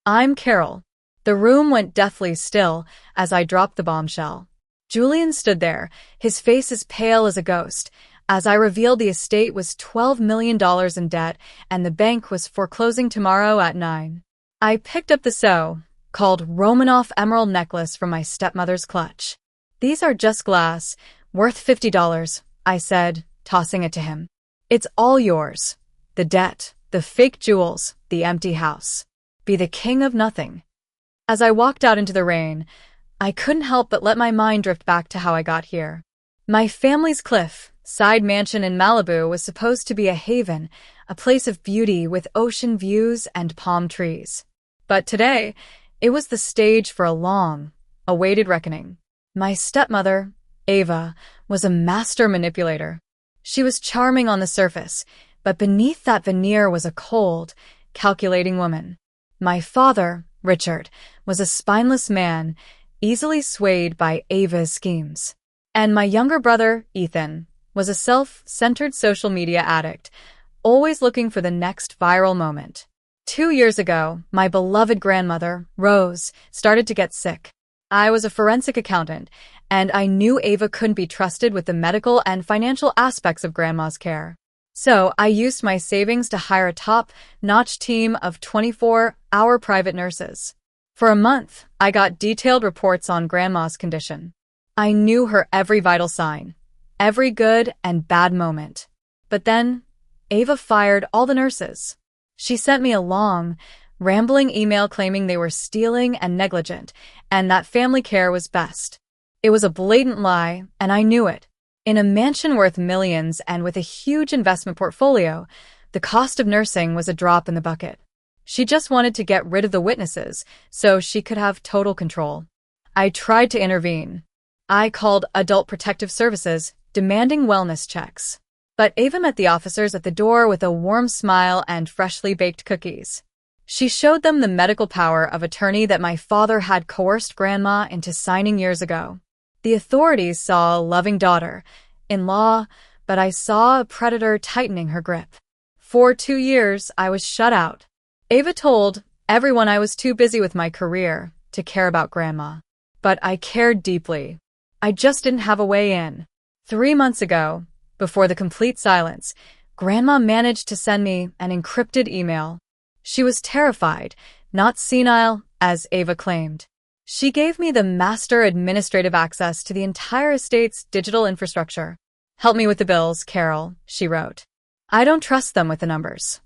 I'm Carol. The room went deathly still as I dropped the bombshell. Julian stood there, his face as pale as a ghost, as I revealed the estate was $12 million in debt and the bank was foreclosing tomorrow at 9. I picked up the so-called Romanov emerald necklace from my stepmother's clutch. "These are just glass, worth $50, I said, tossing it to him. "It's all yours. The debt, the fake jewels, the empty house. Be the king of nothing." As I walked out into the rain, I couldn't help but let my mind drift back to how I got here. My family's cliffside mansion in Malibu was supposed to be a haven, a place of beauty with ocean views and palm trees. But today, it was the stage for a long-awaited reckoning. My stepmother, Ava, was a master manipulator. She was charming on the surface, but beneath that veneer was a cold, calculating woman. My father, Richard, was a spineless man, easily swayed by Ava's schemes. And my younger brother, Ethan, was a self-centered social media addict, always looking for the next viral moment. 2 years ago, my beloved grandmother, Rose, started to get sick. I was a forensic accountant, and I knew Ava couldn't be trusted with the medical and financial aspects of Grandma's care. So I used my savings to hire a top-notch team of 24-hour private nurses. For a month, I got detailed reports on Grandma's condition. I knew her every vital sign, every good and bad moment. But then, Ava fired all the nurses. She sent me a long, rambling email claiming they were stealing and negligent, and that family care was best. It was a blatant lie, and I knew it. In a mansion worth millions and with a huge investment portfolio, the cost of nursing was a drop in the bucket. She just wanted to get rid of the witnesses so she could have total control. I tried to intervene. I called Adult Protective Services, demanding wellness checks. But Ava met the officers at the door with a warm smile and freshly baked cookies. She showed them the medical power of attorney that my father had coerced Grandma into signing years ago. The authorities saw a loving daughter-in-law, but I saw a predator tightening her grip. For 2 years, I was shut out. Ava told everyone I was too busy with my career to care about Grandma. But I cared deeply. I just didn't have a way in. 3 months ago, before the complete silence, Grandma managed to send me an encrypted email. She was terrified, not senile, as Ava claimed. She gave me the master administrative access to the entire estate's digital infrastructure. "Help me with the bills, Carol," she wrote. "I don't trust them with the numbers."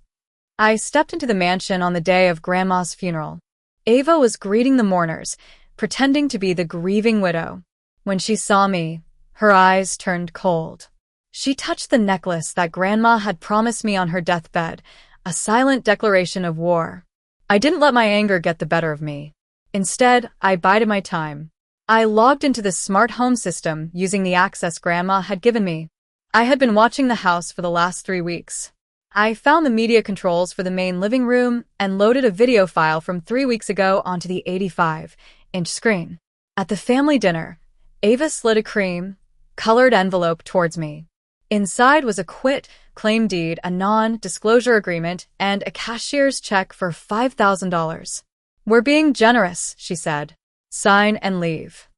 I stepped into the mansion on the day of Grandma's funeral. Ava was greeting the mourners, pretending to be the grieving widow. When she saw me, her eyes turned cold. She touched the necklace that Grandma had promised me on her deathbed, a silent declaration of war. I didn't let my anger get the better of me. Instead, I bided my time. I logged into the smart home system using the access Grandma had given me. I had been watching the house for the last 3 weeks. I found the media controls for the main living room and loaded a video file from 3 weeks ago onto the 85-inch screen. At the family dinner, Ava slid a cream-colored envelope towards me. Inside was a quit-claim deed, a non-disclosure agreement, and a cashier's check for $5,000. "We're being generous," she said. "Sign and leave."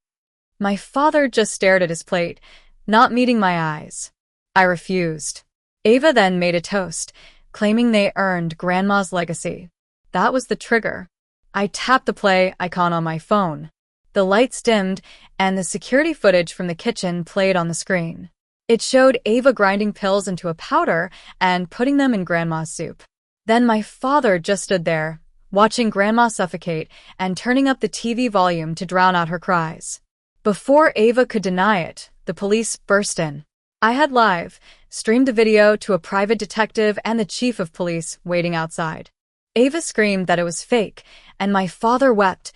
My father just stared at his plate, not meeting my eyes. I refused. Ava then made a toast, claiming they earned Grandma's legacy. That was the trigger. I tapped the play icon on my phone. The lights dimmed, and the security footage from the kitchen played on the screen. It showed Ava grinding pills into a powder and putting them in Grandma's soup. Then my father just stood there, watching Grandma suffocate and turning up the TV volume to drown out her cries. Before Ava could deny it, the police burst in. I had live-streamed the video to a private detective and the chief of police waiting outside. Ava screamed that it was fake, and my father wept,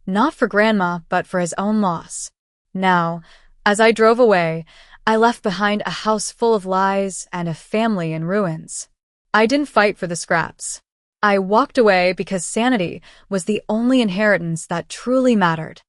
not for Grandma, but for his own loss. Now, as I drove away, I left behind a house full of lies and a family in ruins. I didn't fight for the scraps. I walked away because sanity was the only inheritance that truly mattered.